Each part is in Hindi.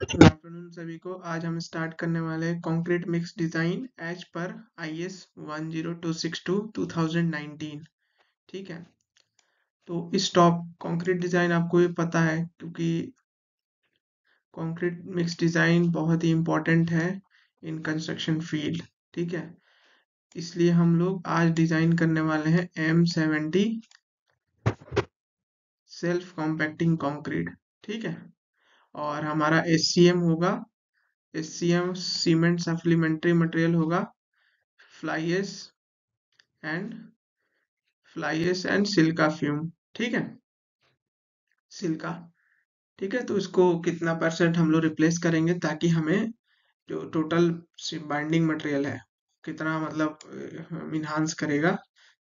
गुड आफ्टरनून सभी को। आज हम स्टार्ट करने वाले हैं concrete mix design as per IS 10262 2019। ठीक है, तो इस टॉप कंक्रीट डिजाइन आपको भी पता है क्योंकि कंक्रीट मिक्स डिजाइन बहुत ही इंपॉर्टेंट है इन कंस्ट्रक्शन फील्ड। ठीक है, इसलिए हम लोग आज डिजाइन करने वाले हैं M70 सेल्फ कॉम्पैक्टिंग कंक्रीट। ठीक है, और हमारा SCM होगा, SCM सीमेंट सप्लीमेंट्री मटेरियल होगा fly ash and silica fume. ठीक है, सिल्का। ठीक है, तो इसको कितना परसेंट हम लोग रिप्लेस करेंगे ताकि हमें जो टोटल बाइंडिंग मटेरियल है कितना मतलब इन्हांस करेगा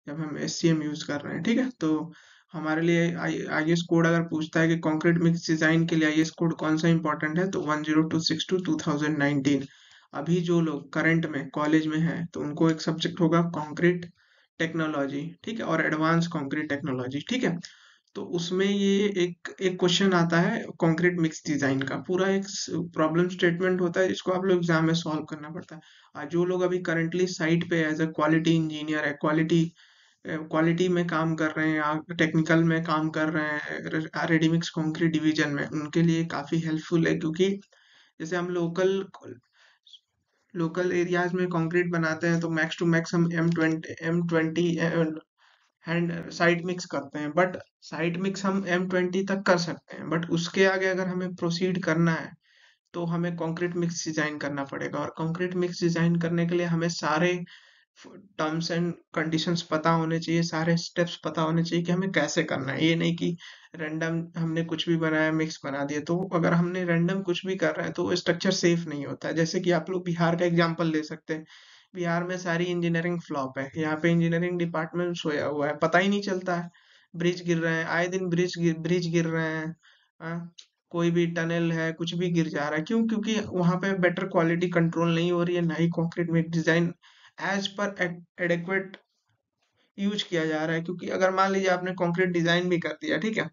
जब हम SCM यूज कर रहे हैं। ठीक है, तो हमारे लिए IS कोड अगर पूछता है कि कंक्रीट मिक्स डिजाइन के लिए IS कोड कौन सा इंपॉर्टेंट है तो 10262 2019। अभी जो लोग करंट में कॉलेज में हैं तो उनको एक सब्जेक्ट होगा कंक्रीट टेक्नोलॉजी। ठीक है, और एडवांस कंक्रीट टेक्नोलॉजी। ठीक है, तो उसमें ये एक एक क्वेश्चन आता है कंक्रीट मिक्स डिजाइन का, पूरा एक प्रॉब्लम स्टेटमेंट होता है जिसको आप लोग एग्जाम में सॉल्व करना पड़ता है। जो लोग अभी करंटली साइट पे एज अ क्वालिटी इंजीनियर है, क्वालिटी में काम कर रहे हैं या टेक्निकल में काम कर रहे हैं रेडी मिक्स कंक्रीट डिवीजन में, उनके लिए काफी हेल्पफुल है। क्योंकि जैसे हम लोकल एरियाज में कंक्रीट बनाते हैं तो मैक्स टू मैक्स हम M20 हैंड साइड मिक्स करते हैं, बट साइड मिक्स हम M20 तक कर सकते हैं, बट उसके आगे अगर हमें प्रोसीड करना है तो हमें कंक्रीट मिक्स डिजाइन करना पड़ेगा। और कंक्रीट मिक्स डिजाइन करने के लिए हमें सारे टर्म्स एंड कंडीशंस पता होने चाहिए, सारे स्टेप्स पता होने चाहिए कि हमें कैसे करना है। ये नहीं कि रैंडम हमने कुछ भी बनाया मिक्स बना दिया। तो अगर हमने रैंडम कुछ भी कर रहे हैं तो वो स्ट्रक्चर सेफ नहीं होता है। जैसे कि आप लोग बिहार का एग्जांपल ले सकते हैं। बिहार में सारी इंजीनियरिंग फ्लॉप है, यहाँ पे इंजीनियरिंग डिपार्टमेंट सोया हुआ है, पता ही नहीं चलता है। ब्रिज गिर रहे हैं, आए दिन ब्रिज गिर रहे हैं। हाँ, कोई भी टनल है, कुछ भी गिर जा रहा है। क्यों? क्योंकि वहां पे बेटर क्वालिटी कंट्रोल नहीं हो रही है, ना ही कॉन्क्रीट में design as per adequate use किया जा रहा है। क्योंकि अगर मान लीजिए आपने कंक्रीट डिजाइन भी कर दिया, ठीक है,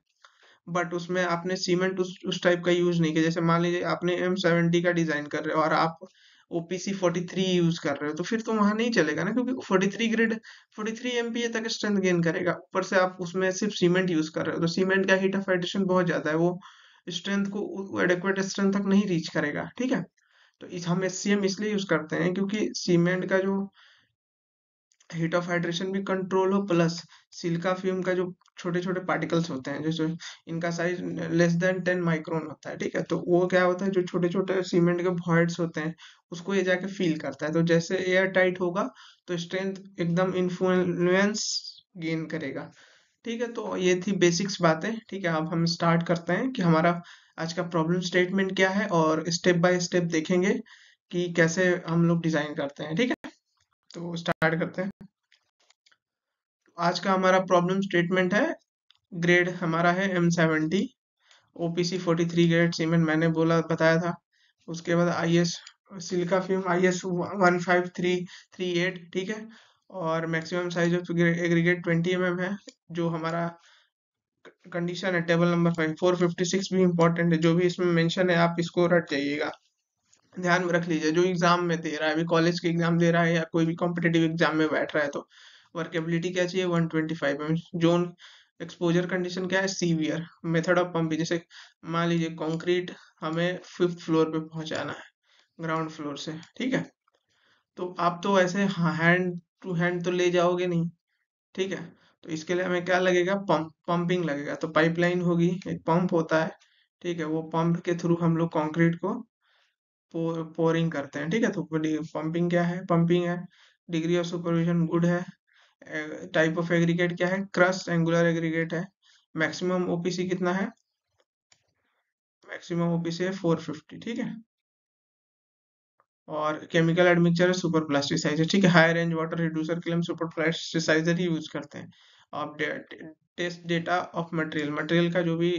बट उसमें आपने सीमेंट उस टाइप का यूज नहीं किया। जैसे मान लीजिए आपने M70 का डिजाइन कर रहे हो और आप OPC 43 यूज कर रहे हो, तो फिर तो वहां नहीं चलेगा ना, क्योंकि 43 MPa तक स्ट्रेंथ गेन करेगा। ऊपर से आप उसमें सिर्फ सीमेंट यूज कर रहे हो तो सीमेंट का हीट ऑफ एडिशन बहुत ज्यादा है, वो स्ट्रेंथ को एडेक्वेट स्ट्रेंथ तक नहीं रीच करेगा। ठीक है, तो हम SCM इसलिए यूज करते हैं क्योंकि सीमेंट का जो हीट ऑफ हाइड्रेशन भी कंट्रोल हो, प्लस सिलिका फ्यूम का जो छोटे छोटे पार्टिकल्स होते हैं, जैसे इनका साइज लेस देन 10 माइक्रोन होता है। ठीक है, तो वो क्या होता है, जो छोटे छोटे सीमेंट के वॉइड्स होते हैं उसको ये जाके फील करता है। तो जैसे एयर टाइट होगा तो स्ट्रेंथ एकदम इन्फ्लुएंस गेन करेगा। ठीक है, तो ये थी बेसिक्स बातें। ठीक है, अब हम स्टार्ट करते हैं कि हमारा आज का प्रॉब्लम स्टेटमेंट क्या है और स्टेप बाय स्टेप देखेंगे कि कैसे हम लोग डिजाइन करते हैं। ठीक है, तो स्टार्ट करते हैं। आज का हमारा प्रॉब्लम स्टेटमेंट है, ग्रेड हमारा है M70, OPC 43 ग्रेड सीमेंट मैंने बताया था। उसके बाद IS सिलिका फ्यूम IS 15338। ठीक है, और maximum size of aggregate 20 mm है। जो हमारा कंडीशन है टेबल नंबर 5, 456 भी इंपॉर्टेंट है। जो भी इसमें मेंशन है आप इसको रट जाइएगा, ध्यान में रख लीजिए। जो एग्जाम में दे रहा है, अभी कॉलेज के एग्जाम दे रहा है या कोई भी कॉम्पिटेटिव एग्जाम में बैठ रहा है तो वर्केबिलिटी क्या चाहिए, 125 mm। जोन एक्सपोजर कंडीशन क्या है, सीवियर। मेथड ऑफ पंपिंग, जैसे मान लीजिए कंक्रीट हमें 5th फ्लोर पे पहुंचाना है ग्राउंड फ्लोर से। ठीक है, तो आप तो ऐसे हैंड टू हैंड तो ले जाओगे नहीं। ठीक है, तो इसके लिए हमें क्या लगेगा, पंपिंग लगेगा। तो पाइपलाइन होगी, एक पंप होता है। ठीक है, वो पंप के थ्रू हम लोग कंक्रीट को पोरिंग करते हैं। ठीक है, तो पंपिंग क्या है, पंपिंग है। डिग्री ऑफ सुपरविजन गुड है। टाइप ऑफ एग्रीगेट क्या है, क्रस्ट एंगुलर एग्रीगेट है। मैक्सिमम OPC कितना है, मैक्सिमम OPC है 450। ठीक है, और केमिकल एडमिक्सचर है सुपर प्लास्टिसाइजर। ठीक है, हाई रेंज वाटर रिड्यूसर के लिए हम सुपर प्लास्टिसाइजर ही यूज करते हैं। अब test data of material, material का जो भी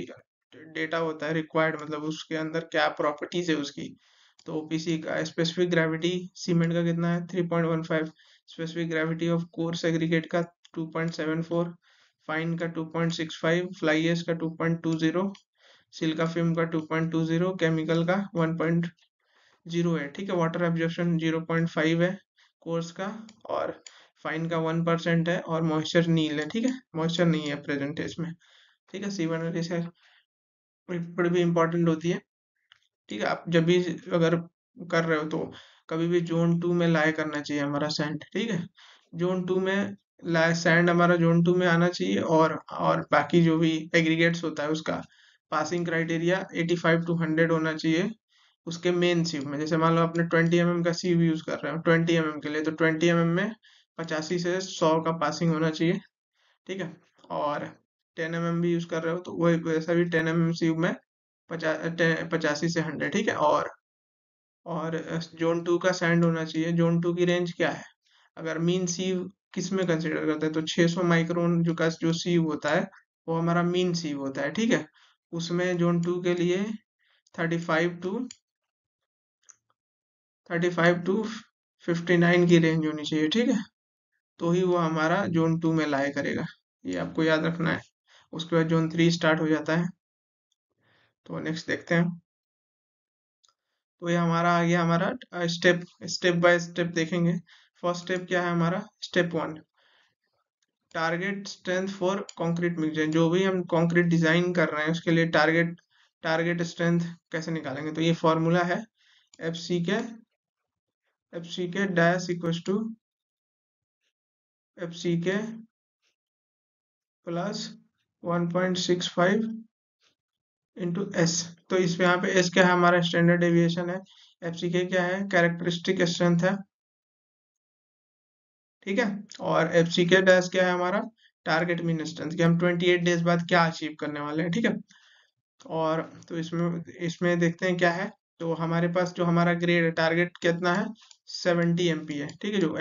डेटा होता है रिक्वायर्ड, मतलब उसके अंदर क्या प्रॉपर्टीज है उसकी। तो OPC का स्पेसिफिक ग्रेविटी सीमेंट का कितना है, 3.15। Specific gravity of coarse aggregate का 2.74। फाइन का 2.65। फ्लाई एश का 2.20। सिलिका फिल्म का 2.20, केमिकल का 1.0 है, ठीक है। वाटर एब्जॉर्प्शन 0.5 है कोर्स का, और फाइन का 1% है, और मॉइस्चर नील है, ठीक है, मॉइस्चर नहीं है प्रेजेंट इसमें, ठीक है। C1 बड़ी भी इंपॉर्टेंट होती है, ठीक है। आप जब भी अगर कर रहे हो तो कभी भी जोन 2 में लाए करना चाहिए हमारा सैंड, ठीक है। जोन 2 में लाए सैंड हमारा जोन 2 में आना चाहिए, और बाकी जो भी एग्रीगेट्स होता है उसका पासिंग क्राइटेरिया 85 to 100 होना चाहिए उसके मेन सीव में। जैसे मान लो आपने 20 mm का सीव यूज कर रहे हो 20 mm के लिए, तो 20 mm में 85 से 100 का पासिंग होना चाहिए, ठीक है। और 10 mm भी यूज कर रहे हो तो वही वैसा भी 10 mm सीव में 85 से 100, ठीक है। और जोन 2 का सैंड होना चाहिए। जोन 2 की रेंज क्या है, अगर मीन सीव किस में कंसिडर करते हैं तो 600 माइक्रोन जो सीव होता है वो हमारा मीन सीव होता है, ठीक है। उसमें जोन 2 के लिए 35 to 59 की रेंज होनी चाहिए, ठीक है। तो ही वो हमारा जोन 2 में लाया करेगा, ये आपको याद रखना है। उसके बाद जोन 3 स्टार्ट हो जाता है। तो नेक्स्ट देखते हैं। तो ये हमारा आ गया, हमारा स्टेप स्टेप बाय स्टेप देखेंगे। फर्स्ट स्टेप क्या है हमारा, step 1, target strength for concrete mixture. जो भी हम कंक्रीट डिजाइन कर रहे हैं उसके लिए टारगेट स्ट्रेंथ कैसे निकालेंगे, तो ये फॉर्मूला है F C K dash equals to F C K plus 1.65 into S. तो इस पे यहाँ पे एस क्या है, हमारा स्टैंडर्ड डेविएशन है। एफ सी के क्या है, कैरेक्टरिस्टिक स्ट्रेंथ है, ठीक है। और एफ सी के डैश क्या है, हमारा टारगेट मीन स्ट्रेंथ, कि हम 28 डेज बाद क्या अचीव करने वाले हैं, ठीक है। और तो इसमें इसमें देखते हैं क्या है। तो हमारे पास जो हमारा ग्रेड टारगेट कितना है, 70 MP है, ठीक है। जो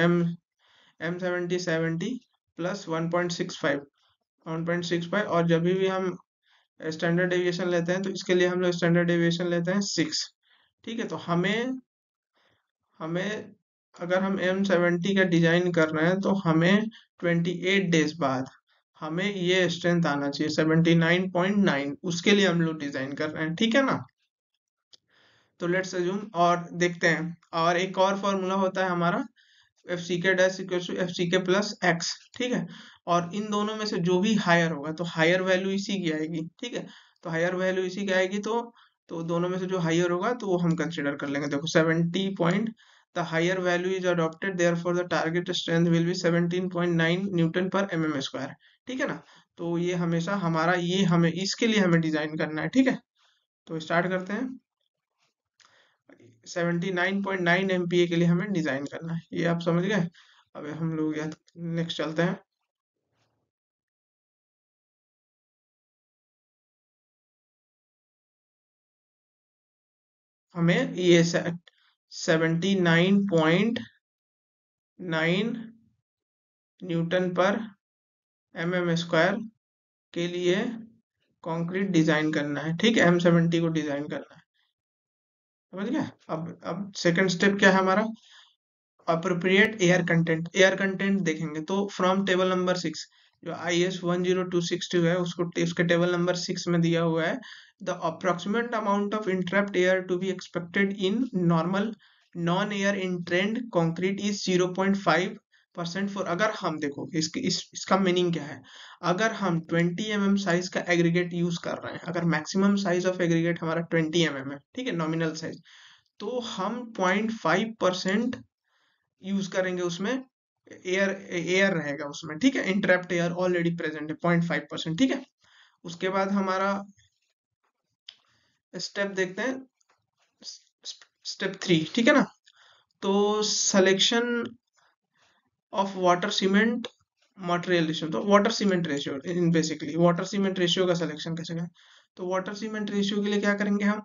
M70 प्लस 1.65 और जब भी हम स्टैंडर्ड डेविएशन लेते हैं तो इसके लिए हम लोग स्टैंडर्ड डेविएशन लेते हैं 6, ठीक है। तो हमें हमें अगर हम M70 का डिजाइन कर रहे हैं तो हमें 28 डेज बाद हमें ये स्ट्रेंथ आना चाहिए 79.9, उसके लिए हम लोग डिजाइन कर रहे हैं, ठीक है ना। तो लेट्स अज्यूम और देखते हैं। और एक और फॉर्मूला होता है हमारा F C K dash equal to F C K plus x, ठीक है। और इन दोनों में से जो भी हायर होगा तो हायर वैल्यू इसी की आएगी, ठीक है। तो हायर वैल्यू इसी की आएगी, तो दोनों में से जो हायर होगा तो वो हम कंसिडर कर लेंगे। देखो 70 point, the higher value is adopted therefore the target strength will be 17.9 newton per mm square, ठीक है ना। तो ये हमेशा हमारा ये हमें इसके लिए हमें डिजाइन करना है, ठीक है। तो स्टार्ट करते हैं। 79.9 MPa के लिए हमें डिजाइन करना है, ये आप समझ गए। अब हम लोग या नेक्स्ट चलते हैं। हमें ये 79.9 न्यूटन पर mm स्क्वायर के लिए कंक्रीट डिजाइन करना है, ठीक है। M70 को डिजाइन करना है, समझ गए। अब सेकंड स्टेप क्या है हमारा, अप्रोप्रिएट एयर कंटेंट देखेंगे। तो फ्रॉम टेबल नंबर 6, जो IS 10262 है उसके टेबल नंबर 6 में दिया हुआ है, the approximate amount of entrapped air to be expected in normal non air entrained concrete is 0.5% for. अगर हम देखो इसका मीनिंग क्या है, अगर हम 20 mm साइज का एग्रीगेट यूज कर रहे हैं, अगर मैक्सिमम साइज ऑफ एग्रीगेट हमारा 20 mm है, ठीक है, नॉमिनल साइज, तो हम 0.5% यूज करेंगे उसमें। एयर एयर रहेगा उसमें, ठीक है। इंटरप्ट एयर ऑलरेडी प्रेजेंट है 0.5%, ठीक है। उसके बाद हमारा स्टेप देखते हैं, स्टेप 3, ठीक है ना। तो selection of water cement material ratio, तो water cement ratio in basically water cement ratio का सिलेक्शन कैसे करें। तो वाटर सीमेंट रेशियो के लिए क्या करेंगे हम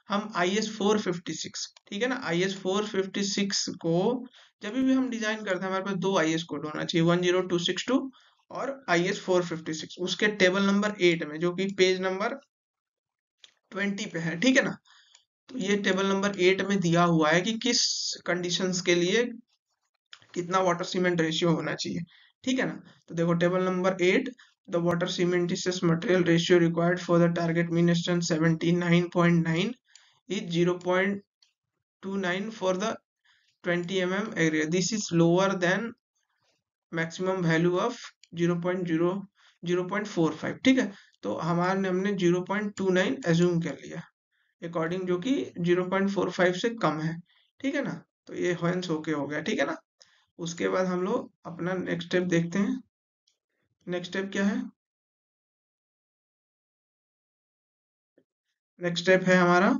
हम IS 456, ठीक है ना, IS 456 को जब भी हम डिजाइन करते हैं हमारे पास दो IS कोड होना चाहिए, 10262 और IS 456, उसके टेबल नंबर 8 में, जो कि पेज नंबर 20 पे है, ठीक है ना। तो ये टेबल नंबर 8 में दिया हुआ है कि किस कंडीशंस के लिए कितना वाटर सीमेंट रेशियो होना चाहिए, ठीक है ना। तो देखो table number 8, the water cementitious material ratio required for the target mean strength 79.9 is 0.29 for the 20 mm area. This is lower than maximum value of 0.45, ठीक है। तो हमने 0.29 एज्यूम कर लिया अकॉर्डिंग, जो कि 0.45 से कम है, ठीक है ना। तो ये हेंस ओके हो गया, ठीक है ना। उसके बाद हम लोग अपना नेक्स्ट स्टेप देखते हैं। नेक्स्ट स्टेप क्या है? नेक्स्ट स्टेप है हमारा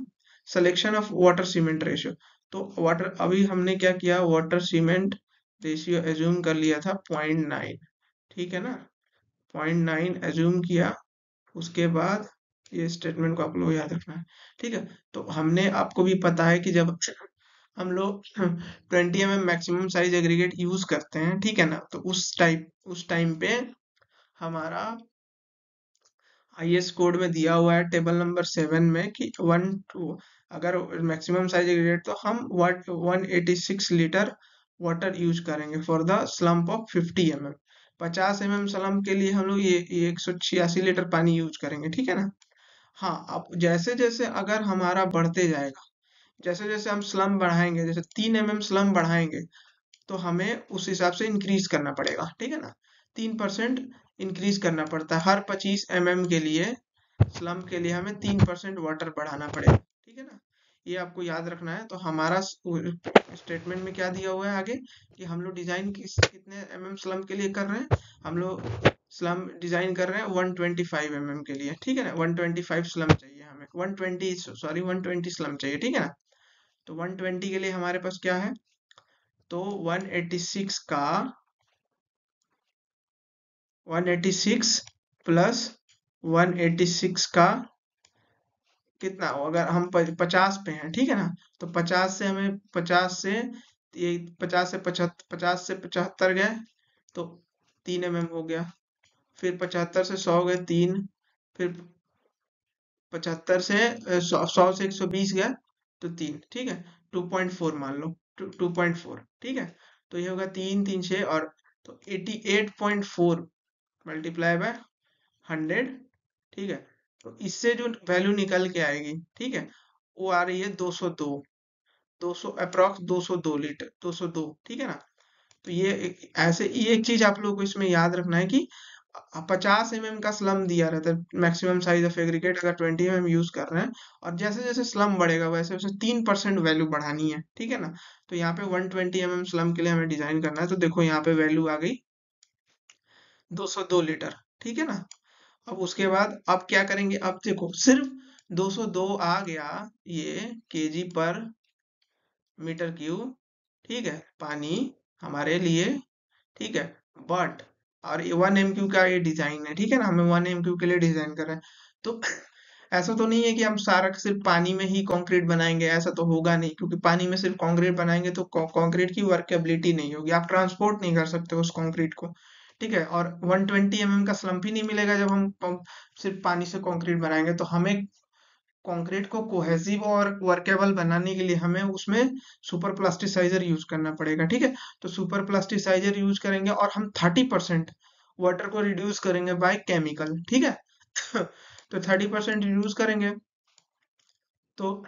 selection of water cement ratio. तो वाटर, अभी हमने क्या किया, वाटर सीमेंट रेशियो एज्यूम कर लिया था 0.9, ठीक है ना। 0.9 एज्यूम किया। उसके बाद ये स्टेटमेंट को आप लोग याद रखना है, ठीक है। तो हमने, आपको भी पता है कि जब हम लोग 20 mm maximum size aggregate use करते हैं, ठीक है ना, तो उस टाइम पे हमारा आईएस कोड में दिया हुआ है टेबल नंबर 7 में कि 1 अगर मैक्सिमम साइज एग्रीगेट तो हम 186 लीटर वाटर यूज करेंगे for the slump of 50 mm। 50 mm slump के लिए हम लोग ये 186 लीटर पानी यूज करेंगे, ठीक है ना। हाँ, अब जैसे जैसे अगर हमारा बढ़ते जाएगा, जैसे जैसे हम स्लम बढ़ाएंगे, जैसे 3 mm स्लम बढ़ाएंगे, तो हमें उस हिसाब से इंक्रीज करना पड़ेगा, ठीक है ना। 3% इंक्रीज करना पड़ता है हर 25 mm के लिए। स्लम के लिए हमें 3% वाटर बढ़ाना पड़ेगा, ठीक है ना। ये आपको याद रखना है। तो हमारा स्टेटमेंट में क्या दिया हुआ है आगे, कि हम लोग डिजाइन कितने स्लम के लिए कर रहे हैं, हम लोग स्लम डिजाइन कर रहे हैं 125 mm के लिए, ठीक है ना। 125 स्लम चाहिए हमें, 120 स्लम चाहिए, ठीक है ना। तो 120 के लिए हमारे पास क्या है, तो 186 प्लस 186 का कितना हो, अगर हम 50 पे हैं, ठीक है ना। तो 50 से हमें 50 से 75 गए, तो 3 mm हो गया। फिर 75 से 100 गए 3, फिर 75 से 100 से 120 गया तो 3, ठीक है। 2.4 मान लो, 2.4, ठीक है। तो ये होगा 3 3 6 और, तो 88.4 मल्टीप्लाई बाय 100, ठीक है। तो इससे जो वैल्यू निकल के आएगी, ठीक है, वो आ रही है 202, 200 अप्रोक्स 202 लीटर, 202, ठीक है ना। तो ऐसे ये एक चीज आप लोगों को इसमें याद रखना है कि 50 mm का स्लम दिया रहता है मैक्सिमम साइज ऑफ एग्रीगेट, अगर 20 mm यूज कर रहे हैं, और जैसे जैसे स्लम बढ़ेगा वैसे वैसे 3% वैल्यू बढ़ानी है, ठीक है ना। तो यहाँ पे 120 mm स्लम के लिए हमें डिजाइन करना है, तो देखो यहाँ पे वैल्यू आ गई 202 लीटर, ठीक है ना। अब उसके बाद अब क्या करेंगे, अब देखो सिर्फ 202 आ गया ये केजी पर मीटर क्यूब, ठीक है, पानी हमारे लिए, ठीक है। बट, और ये 1 MQ का ये डिजाइन है, ठीक है ना, हमें 1 MQ के लिए डिजाइन कर रहे हैं। तो ऐसा तो नहीं है कि हम सारा सिर्फ पानी में ही कंक्रीट बनाएंगे, ऐसा तो होगा नहीं, क्योंकि पानी में सिर्फ कंक्रीट बनाएंगे तो कंक्रीट की वर्केबिलिटी नहीं होगी, आप ट्रांसपोर्ट नहीं कर सकते उस कंक्रीट को, ठीक है। और 120 mm का स्लम्प ही नहीं मिलेगा जब हम सिर्फ पानी से कंक्रीट बनाएंगे। तो हमें कंक्रीट को कोहेसिव और वर्केबल बनाने के लिए हमें उसमें सुपर प्लास्टिसाइजर यूज करना पड़ेगा, ठीक है। तो सुपर प्लास्टिसाइजर यूज करेंगे और हम 30% वाटर को रिड्यूस करेंगे बाय केमिकल, ठीक है। तो 30% रिड्यूस करेंगे, तो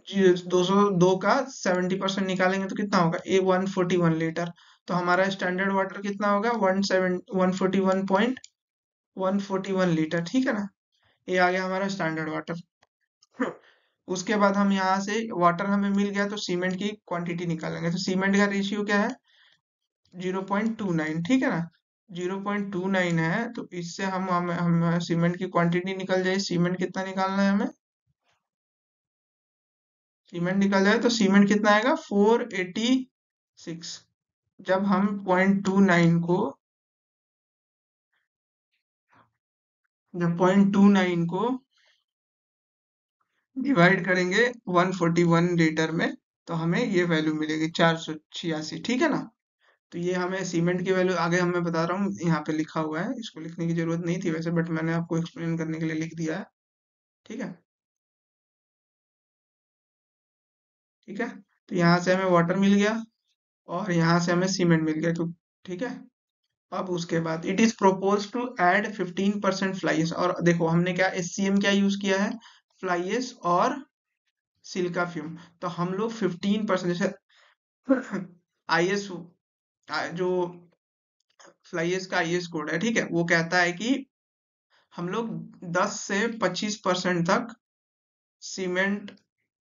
202 का 70% निकालेंगे तो कितना होगा, 141 लीटर। तो हमारा स्टैंडर्ड वाटर कितना होगा, 141.141 लीटर, ठीक है ना। ये आ गया हमारा स्टैंडर्ड वाटर। उसके बाद हम यहाँ से वाटर हमें मिल गया, तो सीमेंट की क्वांटिटी निकालेंगे। तो सीमेंट का रेशियो क्या है, 0.29, ठीक है ना। 0.29 है, तो इससे हम सीमेंट की क्वांटिटी निकल जाए। सीमेंट कितना निकालना है हमें, सीमेंट निकल जाए तो सीमेंट कितना आएगा, 486। जब हम 0.29 को, जब 0.29 को डिवाइड करेंगे 141 लीटर में, तो हमें ये वैल्यू मिलेगी 486, ठीक है ना। तो ये हमें सीमेंट की वैल्यू आगे हमें बता रहा हूँ, यहाँ पे लिखा हुआ है, इसको लिखने की जरूरत नहीं थी वैसे, बट मैंने आपको एक्सप्लेन करने के लिए लिख दिया है, ठीक है। ठीक है, तो यहाँ से हमें वाटर मिल गया और यहाँ से हमें सीमेंट मिल गया, तो ठीक है। अब उसके बाद it is propose to add 15% fly ash, और देखो हमने क्या एससीएम क्या यूज किया है, फ्लाइस और सिलिका फ्यूम। तो हम लोग 15% जैसे आईएस जो फ्लाइस का आईएस कोड है, ठीक है, वो कहता है कि हम लोग 10 से 25% तक सीमेंट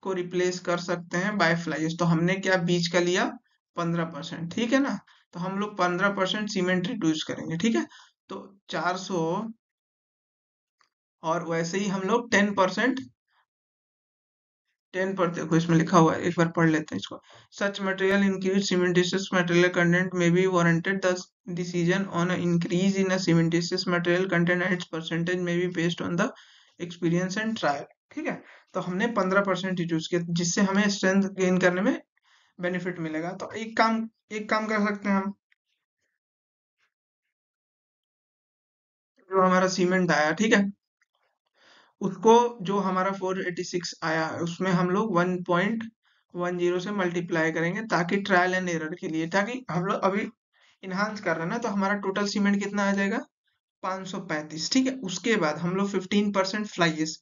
को रिप्लेस कर सकते हैं बाय फ्लाइस। तो हमने क्या बीच का लिया 15%, ठीक है ना। तो हम लोग 15% सीमेंट रिड्यूस करेंगे, ठीक है। तो 400, और वैसे ही हम लोग 10%, 10 पर देखो इसमें लिखा हुआ है, एक बार पढ़ लेते हैं इसको। Such material increase cementitious material content may be warranted, the decision on increase in cementitious material content and its percentage may be based on the experience and trial, ठीक है। तो हमने 15% यूज किया जिससे हमें स्ट्रेंथ गेन करने में बेनिफिट मिलेगा। तो एक काम कर सकते हैं हम, जो हमारा सीमेंट आया, ठीक है, उसको, जो हमारा 486 आया है उसमें हम लोग 1.10 से मल्टीप्लाई करेंगे, ताकि ट्रायल एंड एरर के लिए, ताकि हम लोग अभी इन्हांस कर रहे हैं ना, तो हमारा टोटल सीमेंट कितना आ जाएगा 535, ठीक है। उसके बाद हम लोग 15% फ्लाईएस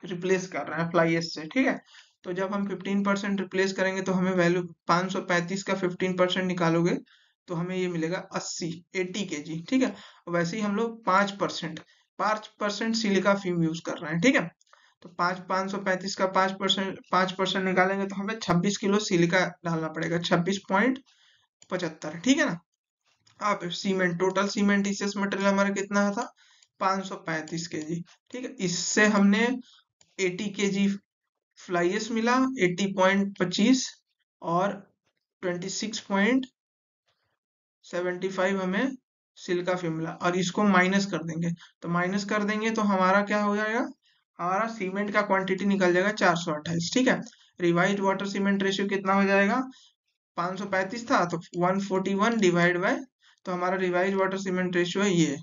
रिप्लेस कर रहे हैं फ्लाईएस से, ठीक है। तो जब हम 15% रिप्लेस करेंगे तो हमें वैल्यू 535 का 15% निकालोगे तो हमें ये मिलेगा 80 केजी, ठीक है। वैसे ही हम लोग 5% सिलिका फ्यूम यूज कर रहे हैं, ठीक है। तो 535 का 5% निकालेंगे तो हमें 26 किलो सिलिका डालना पड़ेगा, 26.75, ठीक है ना। अब सीमेंट, टोटल सीमेंटिशियस मटेरियल हमारा कितना था 535 केजी, ठीक है। इससे हमने 80 केजी फ्लाइएस मिला, 80.25, और 26.75 हमें सिल्का फ्यूम मिला, और इसको माइनस कर देंगे। तो माइनस कर देंगे तो हमारा क्या हो जाएगा, हमारा सीमेंट का क्वांटिटी निकल जाएगा 428, ठीक है। रिवाइज वाटर सीमेंट रेशियो कितना हो जाएगा, 535 था तो 141 डिवाइड बाय, तो हमारा रिवाइज वाटर सीमेंट रेशियो है ये,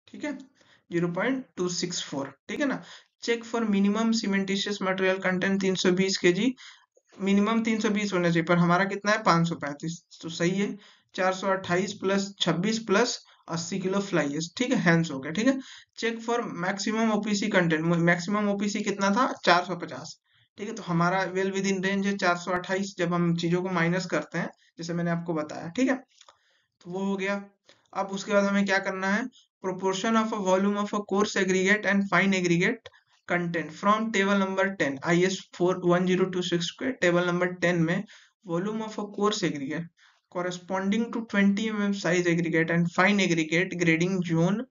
ठीक है, 0.264, ठीक है ना। Check for minimum cementitious material content 320 KG, minimum 320 होना चाहिए, पर हमारा कितना है 535, तो सही है। 428 प्लस 26 प्लस 80 किलो फ्लाइएस, ठीक है, हैंस हो गया, ठीक है। Check for maximum OPC content, maximum OPC कितना था 450, ठीक है। तो हमारा वेल विद इन रेंज है 428, जब हम चीजों को माइनस करते हैं, जैसे मैंने आपको बताया, ठीक है। तो वो हो गया। अब उसके बाद हमें क्या करना है, proportion of a volume of a coarse aggregate and fine aggregate content from table number 10 IS 41026 के टेबल नंबर 10 में, volume of a coarse aggregate corresponding to 20 mm size aggregate and fine aggregate grading zone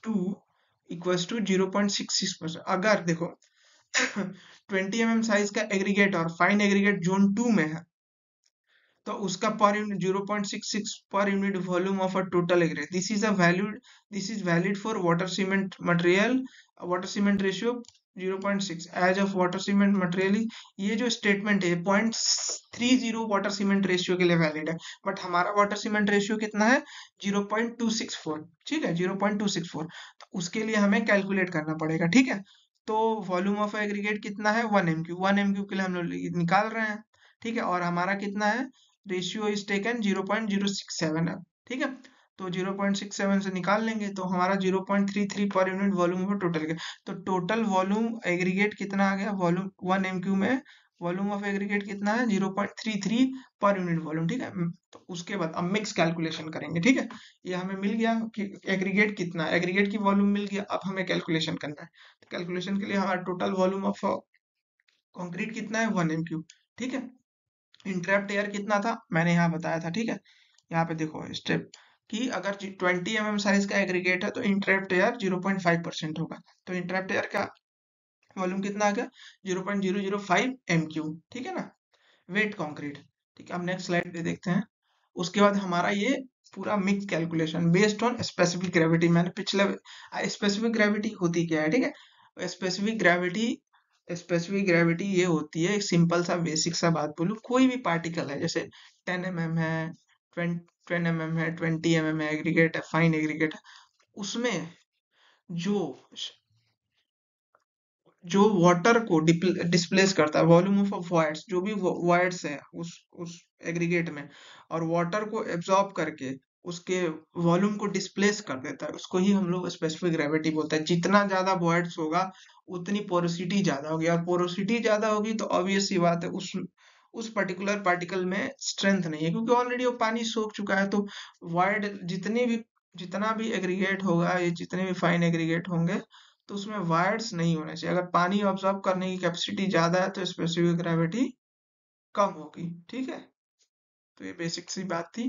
2 equals to 0.66%। अगर देखो 20 mm साइज का एग्रीगेट और फाइन एग्रीगेट जोन 2 में है, तो उसका per unit 0.66 per unit volume of a total aggregate, this is valid for water cement material, water cement ratio 0.6 as of water cement material. ये जो स्टेटमेंट है 0.30 वाटर सीमेंट रेशियो के लिए वैलिड है, बट हमारा वाटर सीमेंट रेशियो कितना है 0.264, ठीक है, 0.264। तो उसके लिए हमें कैलकुलेट करना पड़ेगा, ठीक है। तो वॉल्यूम ऑफ एग्रीगेट कितना है 1 MQ, 1 MQ के लिए हम लोग निकाल रहे हैं, ठीक है। और हमारा कितना है, रेशियो इज टेकन 0.067 है, ठीक है। तो 0.67 से निकाल लेंगे तो हमारा 0.33 पर यूनिट वॉल्यूम ऑफ टोटल के, तो टोटल वॉल्यूम एग्रीगेट कितना आ गया, वॉल्यूम 1 MQ में वॉल्यूम ऑफ एग्रीगेट कितना है 0.33 पर यूनिट वॉल्यूम, ठीक है। तो उसके बाद अब मिक्स कैलकुलेशन करेंगे, ठीक है। ये हमें मिल गया कि एग्रीगेट कितना है, एग्रीगेट की वॉल्यूम मिल गया, अब हमें कैलकुलेशन करना है। तो कैलकुलेशन के लिए हमारा टोटल वॉल्यूम ऑफ कंक्रीट कितना है 1 MQ, ठीक है। इंटरप्ट एयर कितना था मैंने यहाँ बताया था, ठीक है। यहाँ पे देखो स्टेप कि अगर 20 mm साइज का एग्रीगेट है तो इंटरप्ट एयर 0.5% होगा। तो इंटरप्ट एयर का वॉल्यूम कितना आ गया 0.005 MQ, ठीक है ना, वेट कंक्रीट, ठीक है। अब नेक्स्ट स्लाइड पे देखते हैं। उसके बाद हमारा ये पूरा mix calculation based on specific gravity, मैंने पिछले, स्पेसिफिक ग्रेविटी होती क्या है, ठीक है। स्पेसिफिक ग्रेविटी ये होती है, एक सिंपल सा बेसिक सा बात बोलूं, कोई भी पार्टिकल है, जैसे 10 mm है, 10 mm है, 20 mm है, एग्रीगेट है, फाइन एग्रीगेट है, उसमें जो जो वाटर को डिस्प्लेस करता है, वॉल्यूम ऑफ वॉइड्स, जो भी वॉइड्स है उस एग्रीगेट में, और वाटर को एब्जॉर्ब करके उसके वॉल्यूम को डिस्प्लेस कर देता है, उसको ही हम लोग स्पेसिफिक ग्रेविटी बोलते हैं। जितना ज्यादा वॉइड्स होगा उतनी पोरोसिटी ज्यादा होगी, और पोरोसिटी ज्यादा होगी तो ऑब्वियस सी बात है उस पर्टिकुलर पार्टिकल में स्ट्रेंथ नहीं है, क्योंकि ऑलरेडी वो पानी सोख चुका है। तो वॉइड जितना भी एग्रीगेट होगा, ये जितने भी फाइन एग्रीगेट होंगे, तो उसमें वायर्स नहीं होने चाहिए। अगर पानी ऑब्जॉर्ब करने की कैपेसिटी ज्यादा है तो स्पेसिफिक ग्रेविटी कम होगी। ठीक है, तो ये बेसिक सी बात थी।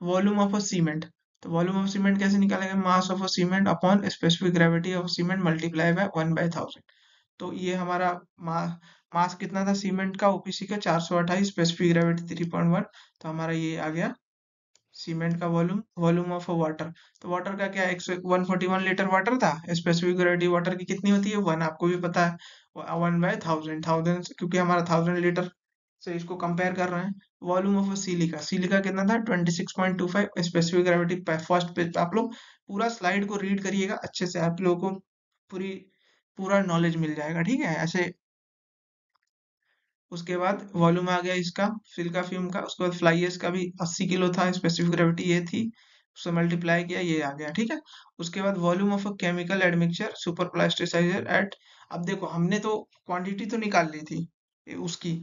वॉल्यूम ऑफ अ सीमेंट, तो वॉल्यूम ऑफ सीमेंट कैसे निकालेंगे? Mass of a cement upon specific gravity of cement multiply by 1/1000। तो ये हमारा मास कितना था सीमेंट का? ओपीसी का 428, स्पेसिफिक ग्रेविटी 3.1। तो हमारा ये आ गया सीमेंट का वॉल्यूम। वॉल्यूम ऑफ वाटर, तो वाटर का क्या, 141 लीटर वाटर था। स्पेसिफिक ग्रेविटी वाटर की कितनी होती है? 1, आपको भी पता है। 1/1000, क्योंकि हमारा 1000 लीटर से इसको कंपेयर कर रहे हैं। वॉल्यूम ऑफ सिलिका, सिलिका कितना था? 26.25। स्पेसिफिक ग्रेविटी फर्स्ट पे आप लोग पूरा स्लाइड को रीड करिएगा अच्छे से, आप लोगों को पूरी पूरा नॉलेज मिल जाएगा। ठीक है, ऐसे। उसके बाद वॉल्यूम आ गया इसका सिल्का फ्यूम का। उसके बाद फ्लाई एश का भी 80 किलो था, स्पेसिफिक ग्रेविटी ये थी, उससे मल्टीप्लाई किया, ये आ गया। ठीक है, उसके बाद volume of a chemical admixture super plasticizer at, अब देखो हमने तो क्वांटिटी तो निकाल ली थी उसकी,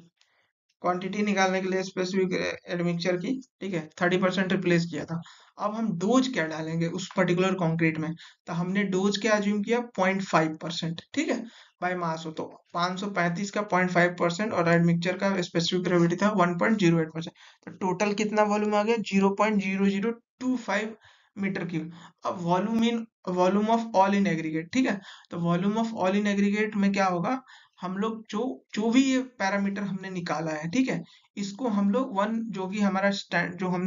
क्वांटिटी निकालने के लिए स्पेसिफिक एडमिक्सचर की, ठीक है, 30% रिप्लेस किया था। अब हम डोज क्या डालेंगे उस पर्टिकुलर कंक्रीट में? तो हमने डोज क्या अज्यूम किया? 0.5%। ठीक है, बाय मास हो तो 535 का 0.5%, और एडमिक्सचर का स्पेसिफिक ग्रेविटी था 1.08%। तो टोटल कितना वॉल्यूम आ गया? 0.0025 मीटर क्यूब। अब volume of all in aggregate. ठीक है, तो volume of all in aggregate में क्या होगा? हम लोग जो जो भी ये पैरामीटर हमने निकाला है, ठीक है, इसको हम लोग वन, जो कि हमारा स्टैंड, जो हम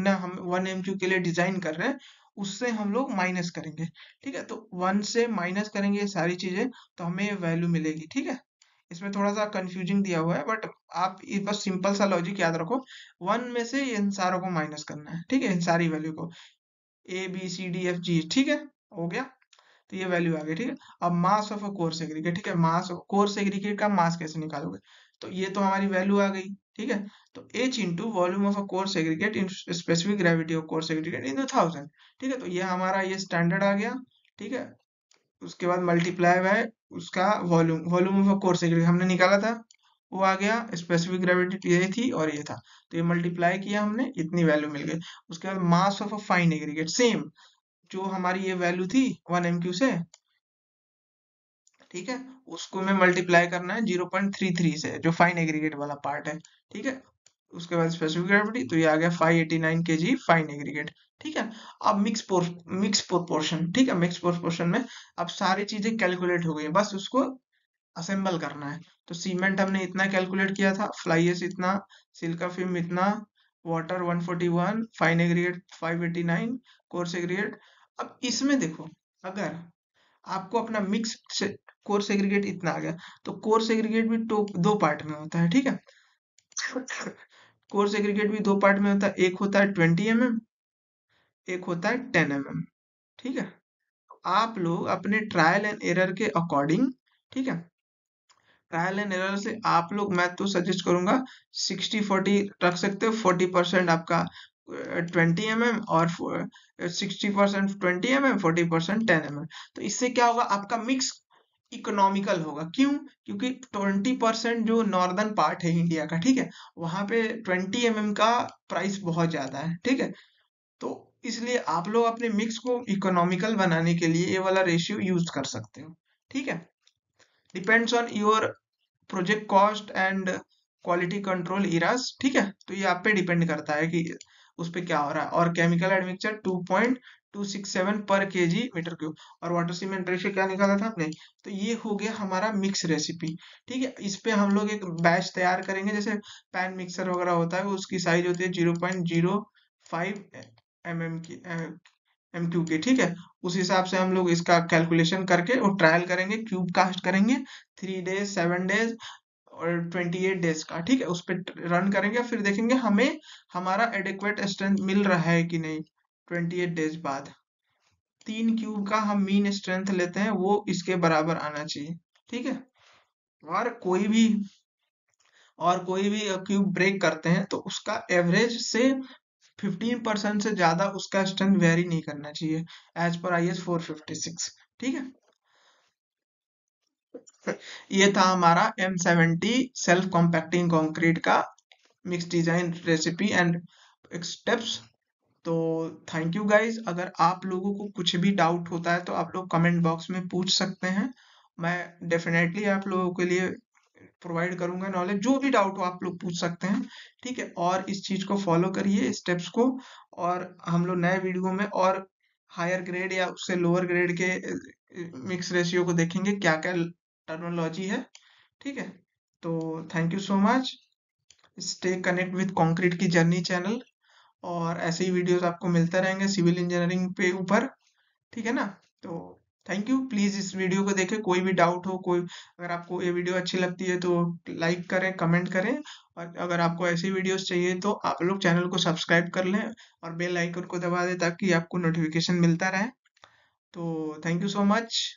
1 MQ के लिए डिजाइन कर रहे हैं, उससे हम लोग माइनस करेंगे। ठीक है, तो 1 से माइनस करेंगे ये सारी चीजें, तो हमें ये वैल्यू मिलेगी। ठीक है, इसमें थोड़ा सा कंफ्यूजिंग दिया हुआ है, बट आप ये बस सिंपल सा लॉजिक याद रखो। 1 में से इन सारों को माइनस करना है, ठीक है, इन सारी वैल्यू को, ABCDFG। ठीक है, हो गया। तो ये वैल्यू आ गई। ठीक है, अब mass of a coarse aggregate. ठीक है, मास कोर्स एग्रीगेट का मास कैसे निकालोगे? तो ये तो हमारी वैल्यू आ गई। ठीक है, तो H into volume of a coarse aggregate in specific gravity of coarse aggregate in 1000। ठीक है, तो ये हमारा ये स्टैंडर्ड आ गया। ठीक है, उसके बाद मल्टीप्लाई बाय उसका volume, volume of a coarse aggregate हमने निकाला था, वो आ गया। स्पेसिफिक ग्रेविटी ये थी और ये था, तो ये मल्टीप्लाई किया हमने, इतनी वैल्यू मिल गई। उसके बाद mass of a fine aggregate, same जो हमारी ये वैल्यू थी 1 MQ से, ठीक है, उसको में मल्टीप्लाई करना है 0.33 से, जो फाइन एग्रीगेट वाला पार्ट है। ठीक है, उसके बाद स्पेसिफिक ग्रेविटी, तो ये आ गया 589 kg फाइन एग्रीगेट। ठीक है, अब मिक्स प्रोपोर्शन। ठीक है, मिक्स प्रोपोर्शन में अब सारी चीजें कैलकुलेट हो गई, बस उसको असेंबल करना है। तो सीमेंट हमने इतना कैलकुलेट किया था, फ्लाई एश इतना, सिल्का फिल्म इतना, water 141, fine aggregate 589, coarse aggregate. अब इसमें देखो, अगर आपको अपना मिक्स से कोर सेग्रीगेट इतना आ गया, तो कोर सेग्रीगेट भी दो पार्ट में होता है। ठीक है, कोर सेग्रीगेट भी दो पार्ट में होता है, एक होता है 20 mm, एक होता है 10 mm। ठीक है, तो आप लोग अपने ट्रायल एंड एरर के अकॉर्डिंग, ठीक है, ट्रायल एंड एरर से आप लोग, मैं तो सजेस्ट करूंगा 60-40 रख सकते हो। 40% आपका 20 mm, और 60% 20 mm, 40% 10 mm। तो इससे क्या होगा? आपका मिक्स इकोनॉमिकल होगा। क्यों? क्योंकि 20% जो नॉर्दर्न पार्ट है इंडिया का, ठीक है, वहां पे 20 mm का प्राइस बहुत ज्यादा है। ठीक है, तो इसलिए आप लोग अपने मिक्स को इकोनॉमिकल बनाने के लिए ये वाला रेशियो यूज कर सकते हो। ठीक है, depends on your project cost and quality control eras. ठीक है, तो ये आप पे डिपेंड करता है कि उस पे क्या हो रहा है। और केमिकल एडमिक्सचर 2.267 पर केजी मीटर क्यूब, और वाटर सीमेंट रेशियो क्या निकाला था आपने? तो ये हो गया हमारा मिक्स रेसिपी। ठीक है, इस पे हम लोग एक बैच तैयार करेंगे, जैसे पैन मिक्सर वगैरह होता है, उसकी साइज होती है 0.05 mm की, MQ की। ठीक है, उस हिसाब से हम लोग इसका कैलकुलेशन करके और ट्रायल करेंगे, क्यूब कास्ट करेंगे 3 डेज, 7 डेज और 28 डेज का। ठीक है, उस पर रन करेंगे, फिर देखेंगे हमें हमारा एडिक्वेट स्ट्रेंथ मिल रहा है कि नहीं। 28 डेज बाद 3 क्यूब का हम मीन स्ट्रेंथ लेते हैं, वो इसके बराबर आना चाहिए। ठीक है, और कोई भी क्यूब ब्रेक करते हैं तो उसका एवरेज से 15% से ज्यादा उसका स्ट्रेंथ वेरी नहीं करना चाहिए, एज पर IS 456। ठीक है। ये था हमारा M70 सेल्फ कॉम्पैक्टिंग कंक्रीट का mix design recipe and steps. तो थैंक यू गाइस। अगर आप लोगों को कुछ भी डाउट होता है तो आप लोग कमेंट बॉक्स में पूछ सकते हैं। मैं डेफिनेटली आप लोगों के लिए प्रोवाइड करूंगा नॉलेज। जो भी डाउट हो आप लोग पूछ सकते हैं। ठीक है, और इस चीज को फॉलो करिए स्टेप्स को। और हम लोग नए वीडियो में और हायर ग्रेड या उससे लोअर ग्रेड के मिक्स रेशियो को देखेंगे, क्या क्या टर्मिनोलॉजी है। ठीक है। तो thank you so much. Stay connect with concrete की जर्नी चैनल, और ऐसे ही वीडियोस आपको मिलते रहेंगे सिविल इंजीनियरिंग पे ऊपर। ठीक है ना। तो थैंक यू। प्लीज इस वीडियो को देखें, कोई भी डाउट हो, कोई अगर आपको ये वीडियो अच्छी लगती है तो लाइक करें, कमेंट करें। और अगर आपको ऐसी वीडियोस चाहिए तो आप लोग चैनल को सब्सक्राइब कर लें और बेल आइकन को दबा दें ताकि आपको नोटिफिकेशन मिलता रहे। तो थैंक यू सो मच।